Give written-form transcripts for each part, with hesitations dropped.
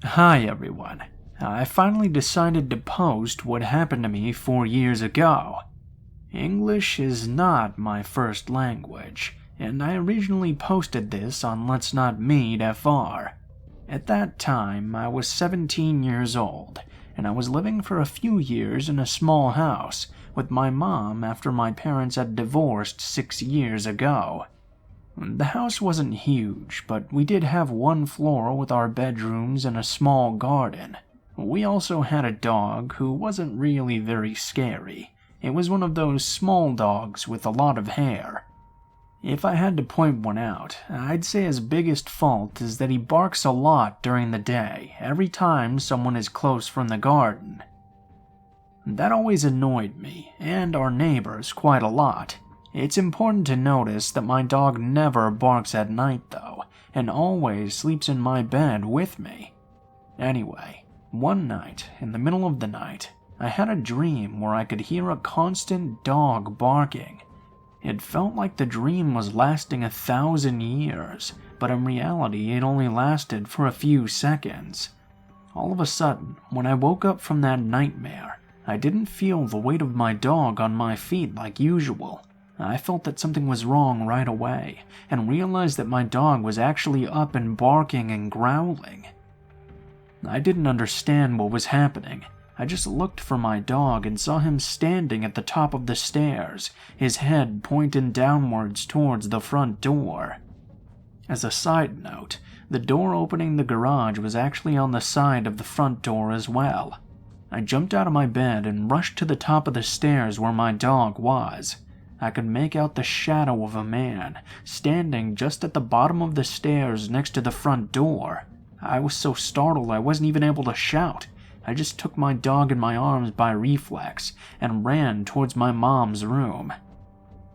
Hi everyone. I finally decided to post what happened to me 4 years ago. English is not my first language, and I originally posted this on Let's Not Meet FR. At that time, I was 17 years old, and I was living for a few years in a small house with my mom after my parents had divorced 6 years ago. The house wasn't huge, but we did have one floor with our bedrooms and a small garden. We also had a dog who wasn't really very scary. It was one of those small dogs with a lot of hair. If I had to point one out, I'd say his biggest fault is that he barks a lot during the day, every time someone is close from the garden. That always annoyed me, and our neighbors, quite a lot. It's important to notice that my dog never barks at night though, and always sleeps in my bed with me. Anyway, one night, in the middle of the night, I had a dream where I could hear a constant dog barking. It felt like the dream was lasting 1,000 years, but in reality it only lasted for a few seconds. All of a sudden, when I woke up from that nightmare, I didn't feel the weight of my dog on my feet like usual. I felt that something was wrong right away, and realized that my dog was actually up and barking and growling. I didn't understand what was happening. I just looked for my dog and saw him standing at the top of the stairs, his head pointed downwards towards the front door. As a side note, the door opening the garage was actually on the side of the front door as well. I jumped out of my bed and rushed to the top of the stairs where my dog was. I could make out the shadow of a man, standing just at the bottom of the stairs next to the front door. I was so startled I wasn't even able to shout. I just took my dog in my arms by reflex and ran towards my mom's room.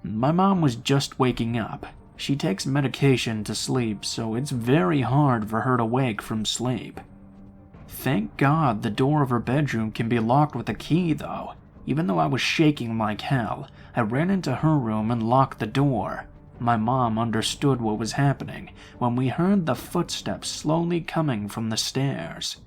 My mom was just waking up. She takes medication to sleep, so it's very hard for her to wake from sleep. Thank God the door of her bedroom can be locked with a key though. Even though I was shaking like hell, I ran into her room and locked the door. My mom understood what was happening when we heard the footsteps slowly coming from the stairs.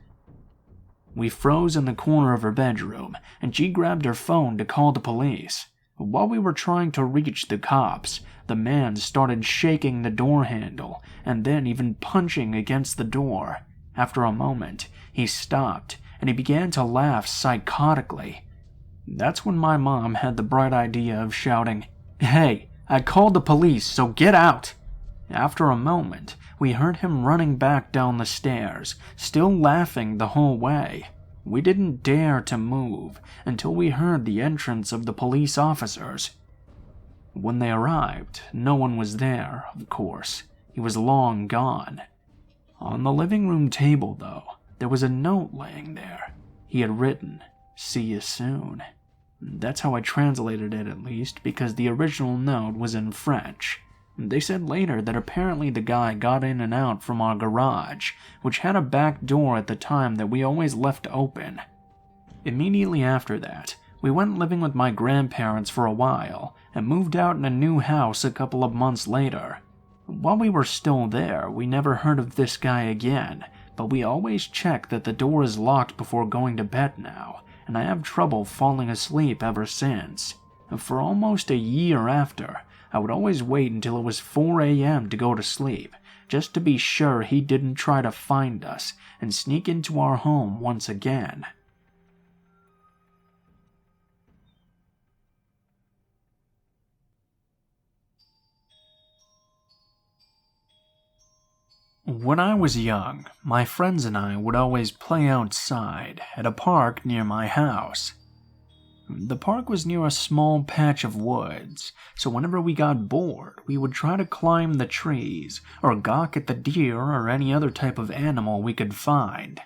We froze in the corner of her bedroom, and she grabbed her phone to call the police. While we were trying to reach the cops, the man started shaking the door handle, and then even punching against the door. After a moment, he stopped, and he began to laugh psychotically. That's when my mom had the bright idea of shouting, "Hey, I called the police, so get out!" After a moment, we heard him running back down the stairs, still laughing the whole way. We didn't dare to move until we heard the entrance of the police officers. When they arrived, no one was there, of course. He was long gone. On the living room table, though, there was a note laying there. He had written, "See you soon." That's how I translated it, at least, because the original note was in French. They said later that apparently the guy got in and out from our garage, which had a back door at the time that we always left open. Immediately after that, we went living with my grandparents for a while, and moved out in a new house a couple of months later. While we were still there, we never heard of this guy again, but we always check that the door is locked before going to bed now, and I have trouble falling asleep ever since. For almost a year after, I would always wait until it was 4 a.m. to go to sleep, just to be sure he didn't try to find us and sneak into our home once again. When I was young, my friends and I would always play outside at a park near my house. The park was near a small patch of woods, so whenever we got bored, we would try to climb the trees or gawk at the deer or any other type of animal we could find.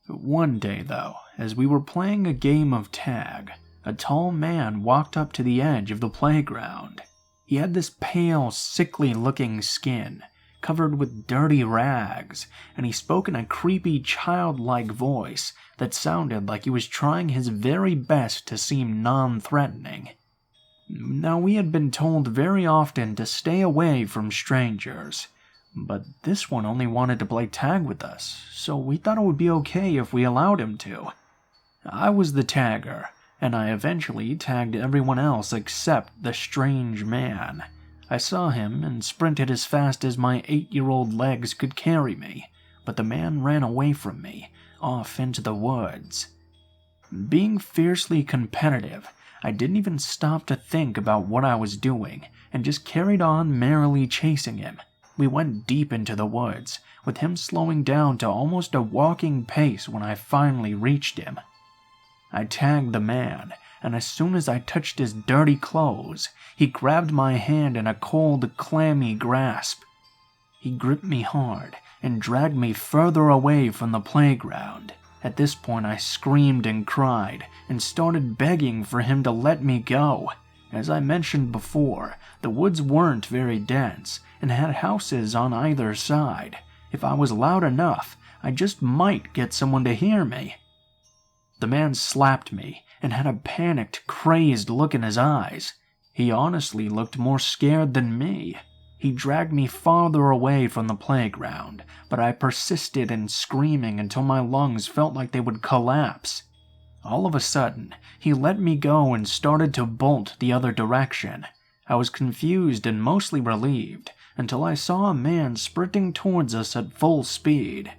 One day, though, as we were playing a game of tag, a tall man walked up to the edge of the playground. He had this pale, sickly-looking skin, covered with dirty rags, and he spoke in a creepy, childlike voice that sounded like he was trying his very best to seem non-threatening. Now, we had been told very often to stay away from strangers, But this one only wanted to play tag with us, so we thought it would be okay if we allowed him to. I was the tagger, and I eventually tagged everyone else except the strange man. I saw him and sprinted as fast as my 8-year-old legs could carry me, but the man ran away from me, off into the woods. Being fiercely competitive, I didn't even stop to think about what I was doing, and just carried on merrily chasing him. We went deep into the woods, with him slowing down to almost a walking pace when I finally reached him. I tagged the man, and as soon as I touched his dirty clothes, he grabbed my hand in a cold, clammy grasp. He gripped me hard and dragged me further away from the playground. At this point, I screamed and cried and started begging for him to let me go. As I mentioned before, the woods weren't very dense and had houses on either side. If I was loud enough, I just might get someone to hear me. The man slapped me and had a panicked, crazed look in his eyes. He honestly looked more scared than me. He dragged me farther away from the playground, but I persisted in screaming until my lungs felt like they would collapse. All of a sudden, he let me go and started to bolt the other direction. I was confused and mostly relieved until I saw a man sprinting towards us at full speed.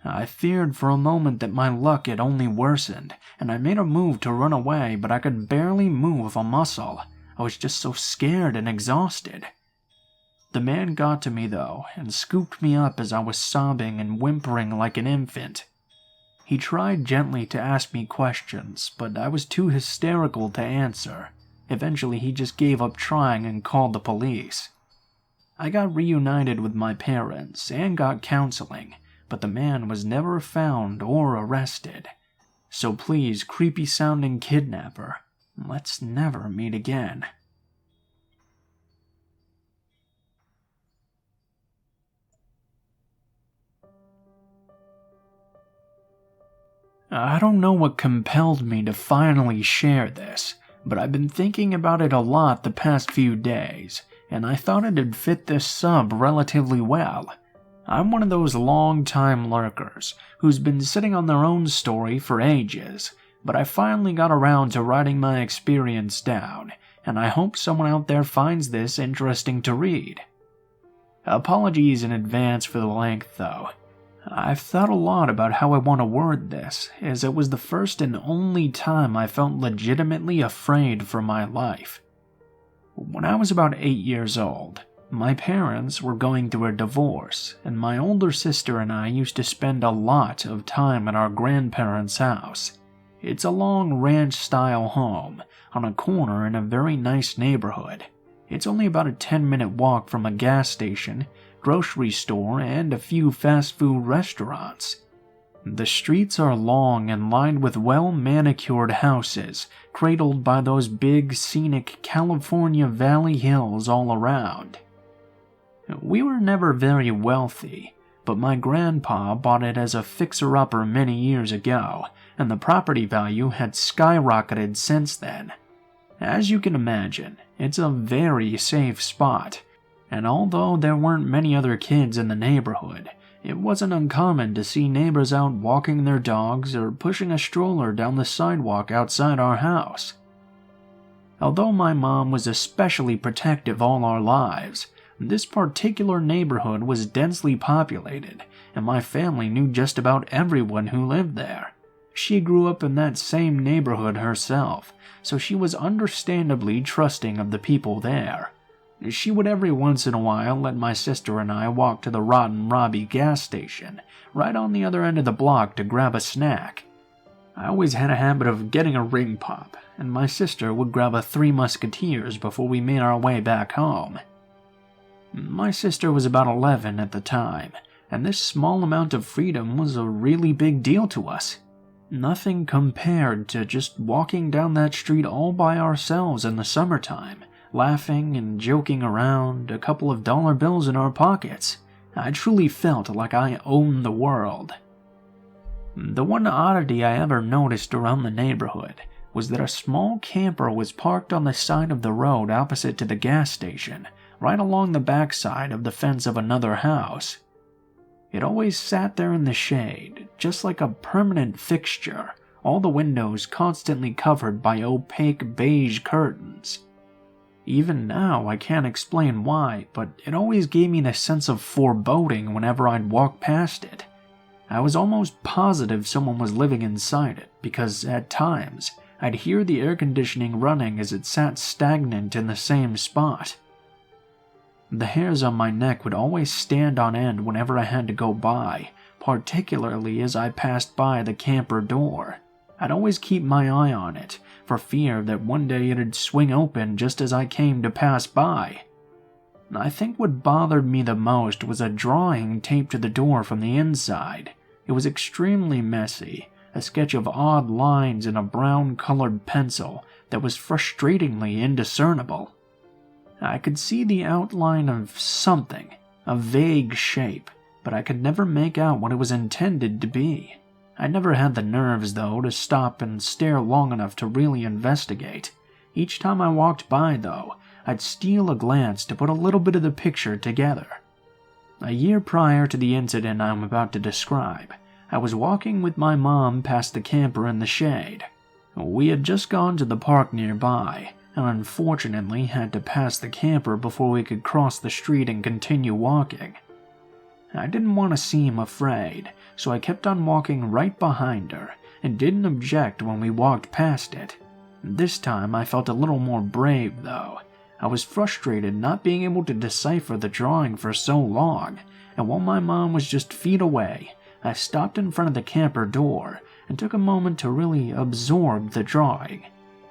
I feared for a moment that my luck had only worsened, and I made a move to run away, but I could barely move a muscle. I was just so scared and exhausted. The man got to me though, and scooped me up as I was sobbing and whimpering like an infant. He tried gently to ask me questions, but I was too hysterical to answer. Eventually he just gave up trying and called the police. I got reunited with my parents and got counseling, but the man was never found or arrested. So please, creepy-sounding kidnapper, let's never meet again. I don't know what compelled me to finally share this, but I've been thinking about it a lot the past few days, and I thought it'd fit this sub relatively well. I'm one of those long-time lurkers who's been sitting on their own story for ages, but I finally got around to writing my experience down, and I hope someone out there finds this interesting to read. Apologies in advance for the length, though. I've thought a lot about how I want to word this, as it was the first and only time I felt legitimately afraid for my life. When I was about 8 years old, my parents were going through a divorce, and my older sister and I used to spend a lot of time at our grandparents' house. It's a long ranch-style home on a corner in a very nice neighborhood. It's only about a 10-minute walk from a gas station, grocery store, and a few fast food restaurants. The streets are long and lined with well-manicured houses, cradled by those big, scenic California valley hills all around. We were never very wealthy, but my grandpa bought it as a fixer-upper many years ago, and the property value had skyrocketed since then. As you can imagine, it's a very safe spot, and although there weren't many other kids in the neighborhood, it wasn't uncommon to see neighbors out walking their dogs or pushing a stroller down the sidewalk outside our house. Although my mom was especially protective all our lives, this particular neighborhood was densely populated, and my family knew just about everyone who lived there. She grew up in that same neighborhood herself, so she was understandably trusting of the people there. She would every once in a while let my sister and I walk to the Rotten Robbie gas station, right on the other end of the block to grab a snack. I always had a habit of getting a ring pop, and my sister would grab a Three Musketeers before we made our way back home. My sister was about 11 at the time, and this small amount of freedom was a really big deal to us. Nothing compared to just walking down that street all by ourselves in the summertime, laughing and joking around, a couple of dollar bills in our pockets. I truly felt like I owned the world. The one oddity I ever noticed around the neighborhood was that a small camper was parked on the side of the road opposite to the gas station, right along the backside of the fence of another house. It always sat there in the shade, just like a permanent fixture, all the windows constantly covered by opaque beige curtains. Even now, I can't explain why, but it always gave me the sense of foreboding whenever I'd walk past it. I was almost positive someone was living inside it, because at times, I'd hear the air conditioning running as it sat stagnant in the same spot. The hairs on my neck would always stand on end whenever I had to go by, particularly as I passed by the camper door. I'd always keep my eye on it, for fear that one day it'd swing open just as I came to pass by. I think what bothered me the most was a drawing taped to the door from the inside. It was extremely messy, a sketch of odd lines in a brown-colored pencil that was frustratingly indiscernible. I could see the outline of something, a vague shape, but I could never make out what it was intended to be. I never had the nerves, though, to stop and stare long enough to really investigate. Each time I walked by, though, I'd steal a glance to put a little bit of the picture together. A year prior to the incident I'm about to describe, I was walking with my mom past the camper in the shade. We had just gone to the park nearby, and unfortunately had to pass the camper before we could cross the street and continue walking. I didn't want to seem afraid, so I kept on walking right behind her and didn't object when we walked past it. This time I felt a little more brave, though. I was frustrated not being able to decipher the drawing for so long, and while my mom was just feet away, I stopped in front of the camper door and took a moment to really absorb the drawing.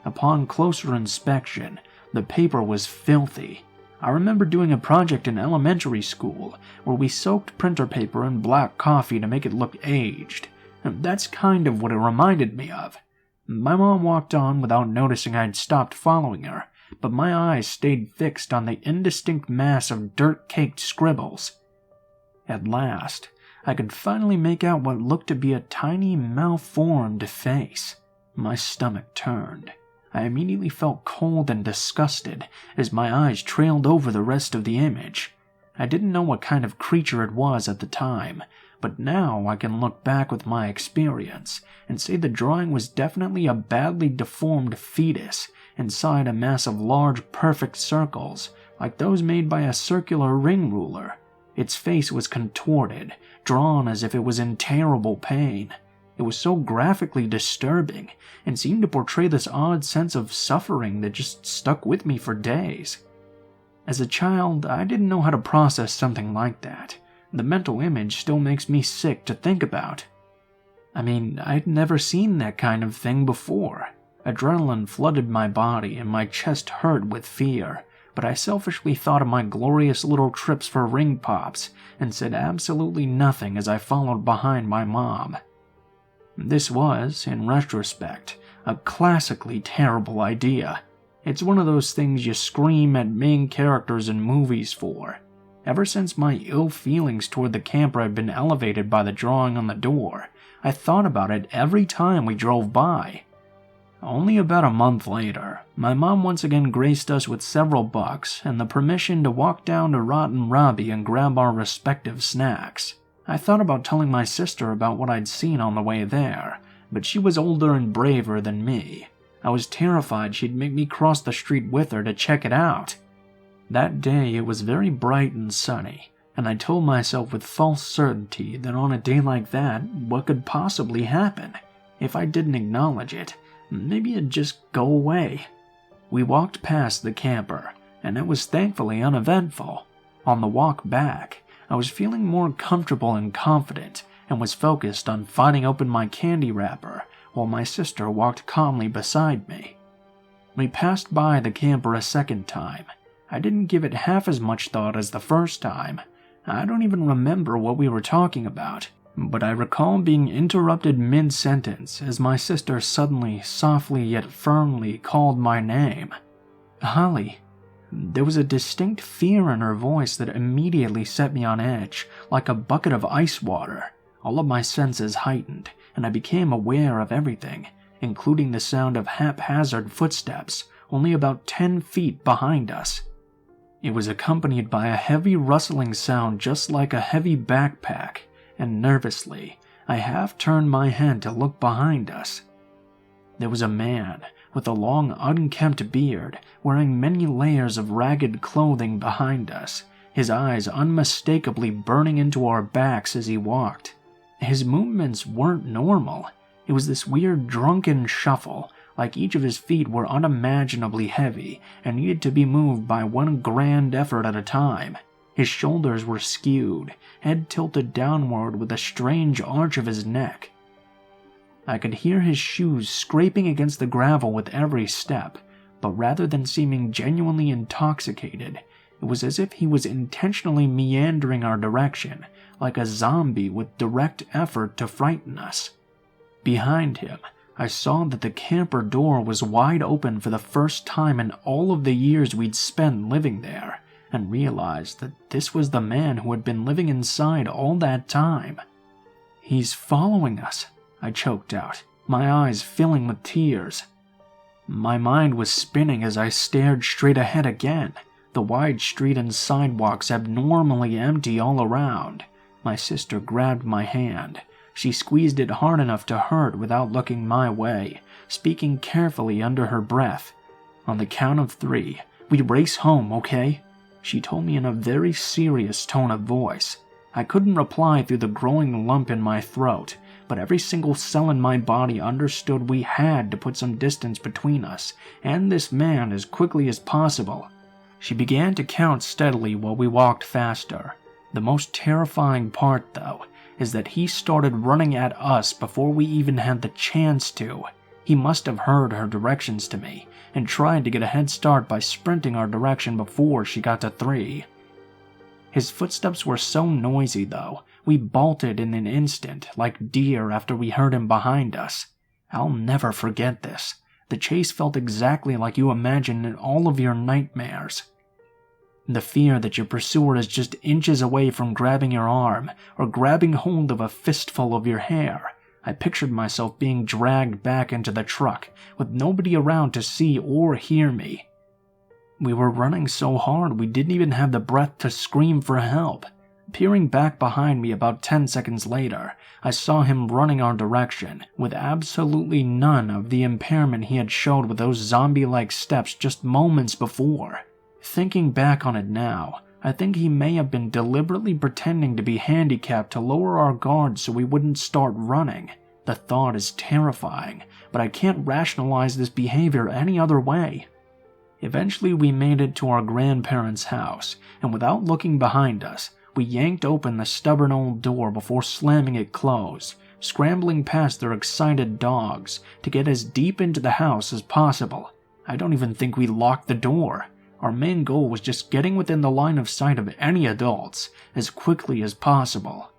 Upon closer inspection, the paper was filthy. I remember doing a project in elementary school where we soaked printer paper in black coffee to make it look aged, and that's kind of what it reminded me of. My mom walked on without noticing I'd stopped following her, but my eyes stayed fixed on the indistinct mass of dirt-caked scribbles. At last, I could finally make out what looked to be a tiny malformed face. My stomach turned. I immediately felt cold and disgusted as my eyes trailed over the rest of the image. I didn't know what kind of creature it was at the time, but now I can look back with my experience and say the drawing was definitely a badly deformed fetus inside a mass of large perfect circles, like those made by a circular ring ruler. Its face was contorted, drawn as if it was in terrible pain. It was so graphically disturbing and seemed to portray this odd sense of suffering that just stuck with me for days. As a child, I didn't know how to process something like that. The mental image still makes me sick to think about. I mean, I'd never seen that kind of thing before. Adrenaline flooded my body and my chest hurt with fear, but I selfishly thought of my glorious little trips for ring pops and said absolutely nothing as I followed behind my mom. This was, in retrospect, a classically terrible idea. It's one of those things you scream at main characters in movies for. Ever since my ill feelings toward the camper had been elevated by the drawing on the door, I thought about it every time we drove by. Only about a month later, my mom once again graced us with several bucks and the permission to walk down to Rotten Robbie and grab our respective snacks. I thought about telling my sister about what I'd seen on the way there, but she was older and braver than me. I was terrified she'd make me cross the street with her to check it out. That day it was very bright and sunny, and I told myself with false certainty that on a day like that, what could possibly happen? If I didn't acknowledge it, maybe it'd just go away. We walked past the camper, and it was thankfully uneventful. On the walk back, I was feeling more comfortable and confident, and was focused on finding open my candy wrapper, while my sister walked calmly beside me. We passed by the camper a second time. I didn't give it half as much thought as the first time. I don't even remember what we were talking about, but I recall being interrupted mid-sentence as my sister suddenly, softly yet firmly called my name. Holly. There was a distinct fear in her voice that immediately set me on edge, like a bucket of ice water. All of my senses heightened, and I became aware of everything, including the sound of haphazard footsteps, only about 10 feet behind us. It was accompanied by a heavy rustling sound just like a heavy backpack, and nervously, I half turned my head to look behind us. There was a man with a long, unkempt beard, wearing many layers of ragged clothing behind us, his eyes unmistakably burning into our backs as he walked. His movements weren't normal. It was this weird drunken shuffle, like each of his feet were unimaginably heavy and needed to be moved by one grand effort at a time. His shoulders were skewed, head tilted downward with a strange arch of his neck. I could hear his shoes scraping against the gravel with every step, but rather than seeming genuinely intoxicated, it was as if he was intentionally meandering our direction, like a zombie with direct effort to frighten us. Behind him, I saw that the camper door was wide open for the first time in all of the years we'd spent living there, and realized that this was the man who had been living inside all that time. "He's following us," I choked out, my eyes filling with tears. My mind was spinning as I stared straight ahead again, the wide street and sidewalks abnormally empty all around. My sister grabbed my hand. She squeezed it hard enough to hurt without looking my way, speaking carefully under her breath. "On the count of 3, we race home, okay?" She told me in a very serious tone of voice. I couldn't reply through the growing lump in my throat, but every single cell in my body understood we had to put some distance between us and this man as quickly as possible. She began to count steadily while we walked faster. The most terrifying part, though, is that he started running at us before we even had the chance to. He must have heard her directions to me and tried to get a head start by sprinting our direction before she got to 3. His footsteps were so noisy, though, we bolted in an instant, like deer after we heard him behind us. I'll never forget this. The chase felt exactly like you imagine in all of your nightmares. The fear that your pursuer is just inches away from grabbing your arm or grabbing hold of a fistful of your hair. I pictured myself being dragged back into the truck with nobody around to see or hear me. We were running so hard we didn't even have the breath to scream for help. Peering back behind me about 10 seconds later, I saw him running our direction with absolutely none of the impairment he had showed with those zombie-like steps just moments before. Thinking back on it now, I think he may have been deliberately pretending to be handicapped to lower our guard so we wouldn't start running. The thought is terrifying, but I can't rationalize this behavior any other way. Eventually we made it to our grandparents' house, and without looking behind us, we yanked open the stubborn old door before slamming it closed, scrambling past their excited dogs to get as deep into the house as possible. I don't even think we locked the door. Our main goal was just getting within the line of sight of any adults as quickly as possible.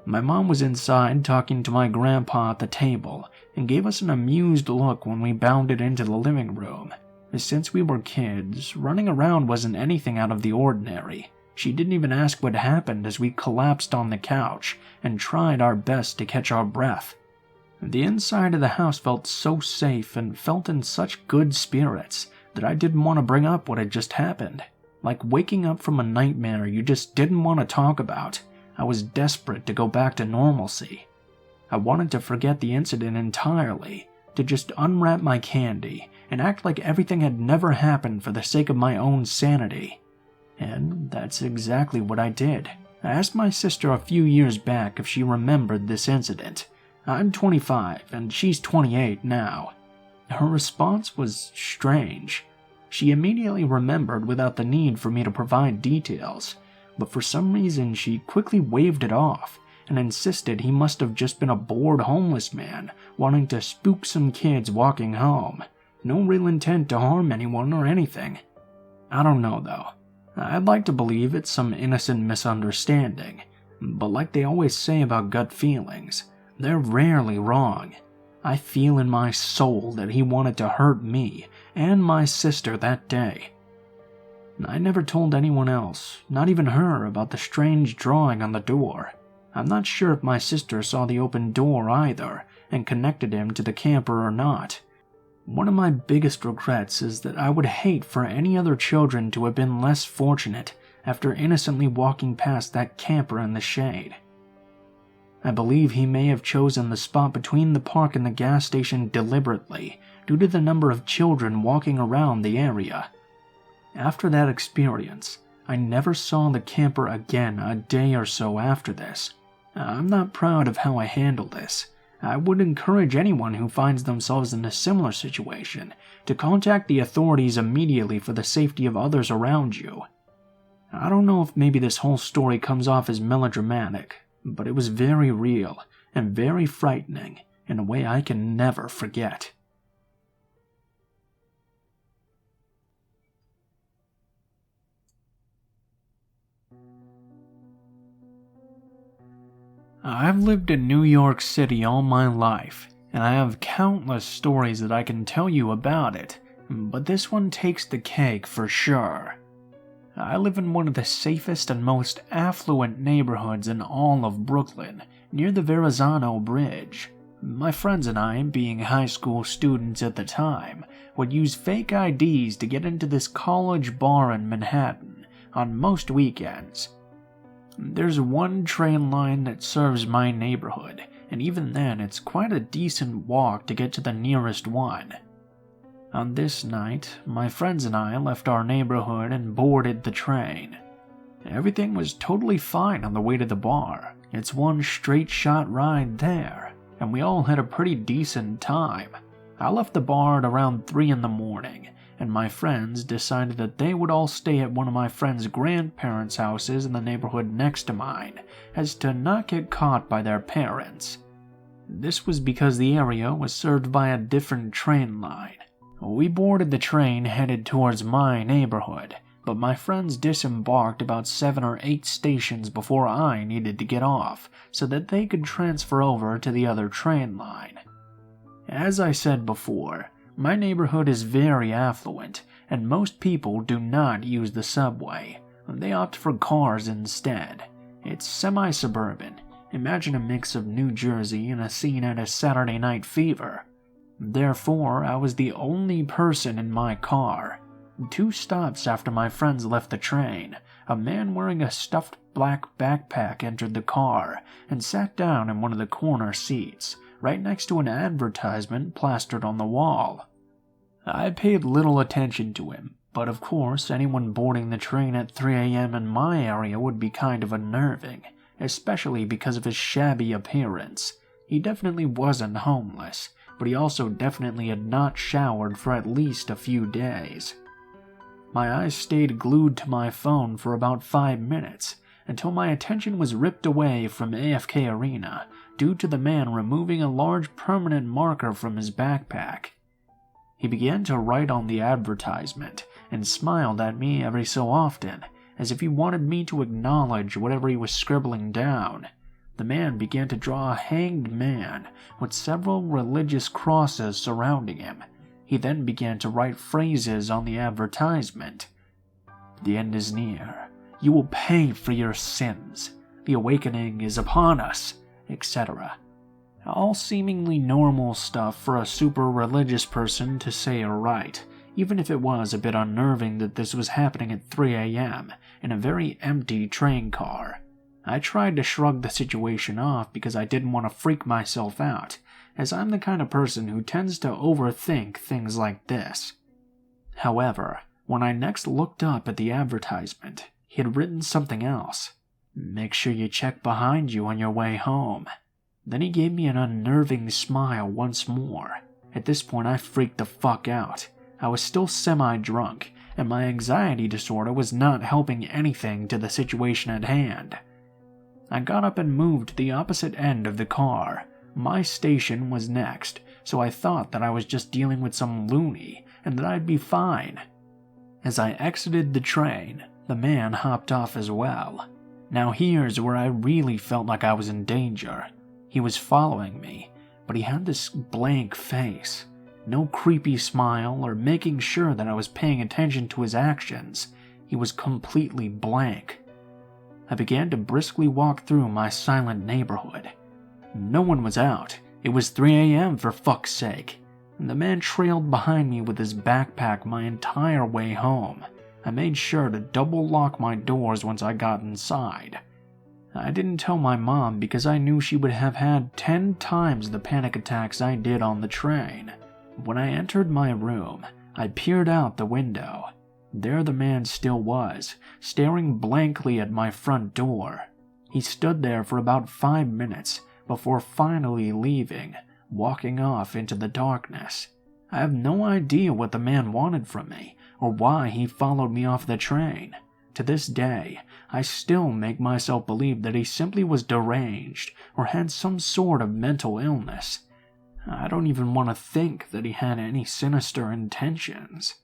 My mom was inside talking to my grandpa at the table and gave us an amused look when we bounded into the living room. Since we were kids, running around wasn't anything out of the ordinary. She didn't even ask what happened as we collapsed on the couch and tried our best to catch our breath. The inside of the house felt so safe and felt in such good spirits that I didn't want to bring up what had just happened. Like waking up from a nightmare you just didn't want to talk about. I was desperate to go back to normalcy. I wanted to forget the incident entirely, to just unwrap my candy and act like everything had never happened for the sake of my own sanity. And that's exactly what I did. I asked my sister a few years back if she remembered this incident. I'm 25 and she's 28 now. Her response was strange. She immediately remembered without the need for me to provide details, but for some reason she quickly waved it off and insisted he must have just been a bored homeless man wanting to spook some kids walking home. No real intent to harm anyone or anything. I don't know though. I'd like to believe it's some innocent misunderstanding, but like they always say about gut feelings, they're rarely wrong. I feel in my soul that he wanted to hurt me and my sister that day. I never told anyone else, not even her, about the strange drawing on the door. I'm not sure if my sister saw the open door either and connected him to the camper or not. One of my biggest regrets is that I would hate for any other children to have been less fortunate after innocently walking past that camper in the shade. I believe he may have chosen the spot between the park and the gas station deliberately due to the number of children walking around the area. After that experience, I never saw the camper again a day or so after this. I'm not proud of how I handled this. I would encourage anyone who finds themselves in a similar situation to contact the authorities immediately for the safety of others around you. I don't know if maybe this whole story comes off as melodramatic, but it was very real and very frightening in a way I can never forget. I've lived in New York City all my life, and I have countless stories that I can tell you about it, but this one takes the cake for sure. I live in one of the safest and most affluent neighborhoods in all of Brooklyn, near the Verrazano Bridge. My friends and I, being high school students at the time, would use fake IDs to get into this college bar in Manhattan on most weekends. There's one train line that serves my neighborhood, and even then it's quite a decent walk to get to the nearest one. On this night, my friends and I left our neighborhood and boarded the train. Everything was totally fine on the way to the bar. It's one straight shot ride there, and we all had a pretty decent time. I left the bar at around 3 in the morning, and my friends decided that they would all stay at one of my friends' grandparents' houses in the neighborhood next to mine, as to not get caught by their parents. This was because the area was served by a different train line. We boarded the train headed towards my neighborhood, but my friends disembarked about 7 or 8 stations before I needed to get off, so that they could transfer over to the other train line. As I said before, my neighborhood is very affluent, and most people do not use the subway. They opt for cars instead. It's semi-suburban. Imagine a mix of New Jersey and a scene at a Saturday Night Fever. Therefore, I was the only person in my car. 2 stops after my friends left the train, a man wearing a stuffed black backpack entered the car and sat down in one of the corner seats, right next to an advertisement plastered on the wall. I paid little attention to him, but of course anyone boarding the train at 3 a.m. in my area would be kind of unnerving, especially because of his shabby appearance. He definitely wasn't homeless, but he also definitely had not showered for at least a few days. My eyes stayed glued to my phone for about 5 minutes, until my attention was ripped away from AFK Arena due to the man removing a large permanent marker from his backpack. He began to write on the advertisement and smiled at me every so often, as if he wanted me to acknowledge whatever he was scribbling down. The man began to draw a hanged man with several religious crosses surrounding him. He then began to write phrases on the advertisement. "The end is near. You will pay for your sins. The awakening is upon us," etc. All seemingly normal stuff for a super religious person to say or write, even if it was a bit unnerving that this was happening at 3 a.m. in a very empty train car. I tried to shrug the situation off because I didn't want to freak myself out, as I'm the kind of person who tends to overthink things like this. However, when I next looked up at the advertisement, he had written something else. "Make sure you check behind you on your way home." Then he gave me an unnerving smile once more. At this point I freaked the fuck out. I was still semi-drunk, and my anxiety disorder was not helping anything to the situation at hand. I got up and moved to the opposite end of the car. My station was next, so I thought that I was just dealing with some loony and that I'd be fine. As I exited the train, the man hopped off as well. Now here's where I really felt like I was in danger. He was following me, but he had this blank face. No creepy smile or making sure that I was paying attention to his actions. He was completely blank. I began to briskly walk through my silent neighborhood. No one was out. It was 3 a.m. for fuck's sake. The man trailed behind me with his backpack my entire way home. I made sure to double lock my doors once I got inside. I didn't tell my mom because I knew she would have had 10 times the panic attacks I did on the train. When I entered my room, I peered out the window. There the man still was, staring blankly at my front door. He stood there for about 5 minutes before finally leaving, walking off into the darkness. I have no idea what the man wanted from me, or why he followed me off the train. To this day, I still make myself believe that he simply was deranged or had some sort of mental illness. I don't even want to think that he had any sinister intentions.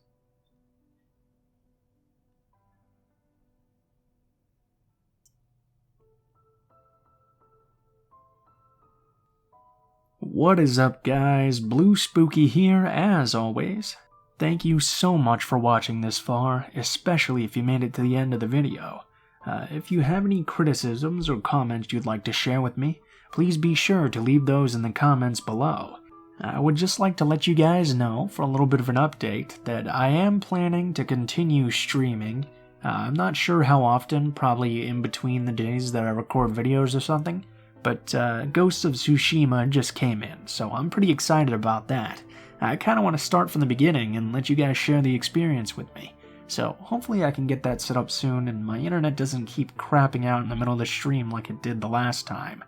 What is up, guys? Blue Spooky here, as always. Thank you so much for watching this far, especially if you made it to the end of the video. If you have any criticisms or comments you'd like to share with me, please be sure to leave those in the comments below. I would just like to let you guys know, for a little bit of an update, that I am planning to continue streaming. I'm not sure how often, probably in between the days that I record videos or something, but Ghosts of Tsushima just came in, so I'm pretty excited about that. I kind of want to start from the beginning and let you guys share the experience with me. So hopefully I can get that set up soon and my internet doesn't keep crapping out in the middle of the stream like it did the last time.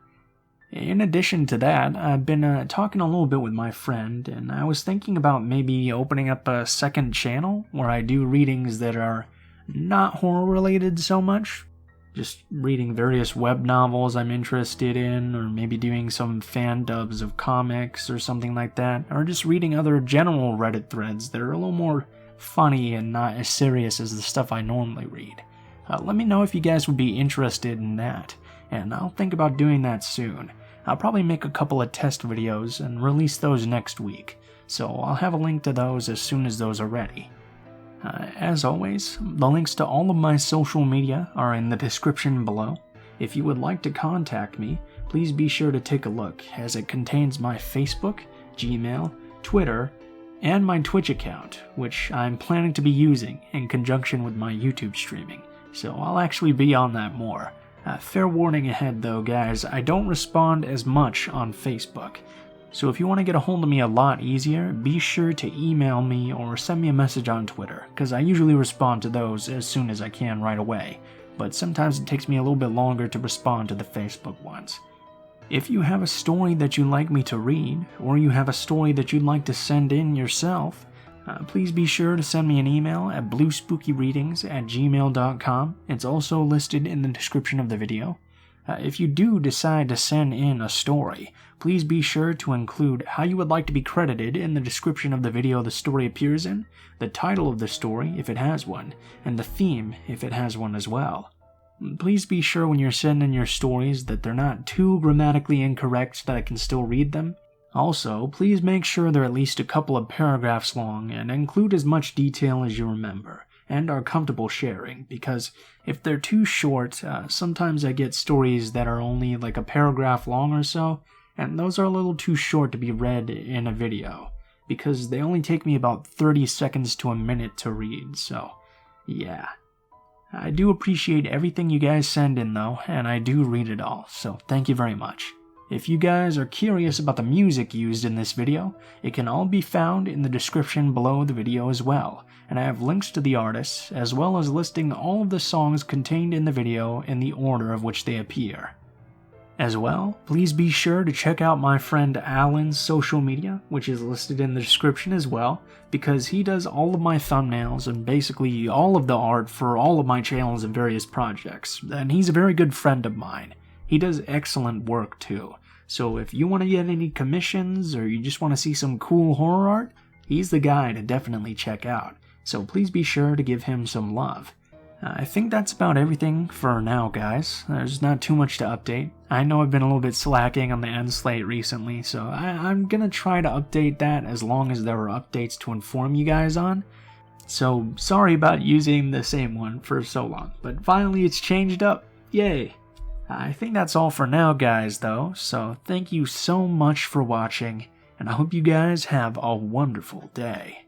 In addition to that, I've been talking a little bit with my friend, and I was thinking about maybe opening up a second channel where I do readings that are not horror related so much. Just reading various web novels I'm interested in, or maybe doing some fan dubs of comics or something like that, or just reading other general Reddit threads that are a little more funny and not as serious as the stuff I normally read. Let me know if you guys would be interested in that, and I'll think about doing that soon. I'll probably make a couple of test videos and release those next week, so I'll have a link to those as soon as those are ready. As always, the links to all of my social media are in the description below. If you would like to contact me, please be sure to take a look, as it contains my Facebook, Gmail, Twitter, and my Twitch account, which I'm planning to be using in conjunction with my YouTube streaming, so I'll actually be on that more. Fair warning ahead though, guys, I don't respond as much on Facebook. So if you want to get a hold of me a lot easier, be sure to email me or send me a message on Twitter, because I usually respond to those as soon as I can right away, but sometimes it takes me a little bit longer to respond to the Facebook ones. If you have a story that you'd like me to read, or you have a story that you'd like to send in yourself, please be sure to send me an email at bluespookyreadings@gmail.com. It's also listed in the description of the video. If you do decide to send in a story, please be sure to include how you would like to be credited in the description of the video the story appears in, the title of the story if it has one, and the theme if it has one as well. Please be sure when you're sending your stories that they're not too grammatically incorrect so that I can still read them. Also, please make sure they're at least a couple of paragraphs long and include as much detail as you remember and are comfortable sharing, because if they're too short, sometimes I get stories that are only like a paragraph long or so, and those are a little too short to be read in a video, because they only take me about 30 seconds to a minute to read, so yeah. I do appreciate everything you guys send in though, and I do read it all, so thank you very much. If you guys are curious about the music used in this video, it can all be found in the description below the video as well, and I have links to the artists, as well as listing all of the songs contained in the video in the order of which they appear. As well, please be sure to check out my friend Alan's social media, which is listed in the description as well, because he does all of my thumbnails and basically all of the art for all of my channels and various projects, and he's a very good friend of mine. He does excellent work too, so if you want to get any commissions or you just want to see some cool horror art, he's the guy to definitely check out, so please be sure to give him some love. I think that's about everything for now, guys. There's not too much to update. I know I've been a little bit slacking on the end slate recently, so I'm gonna try to update that as long as there are updates to inform you guys on. So sorry about using the same one for so long, but finally it's changed up. Yay! I think that's all for now, guys, though, so thank you so much for watching, and I hope you guys have a wonderful day.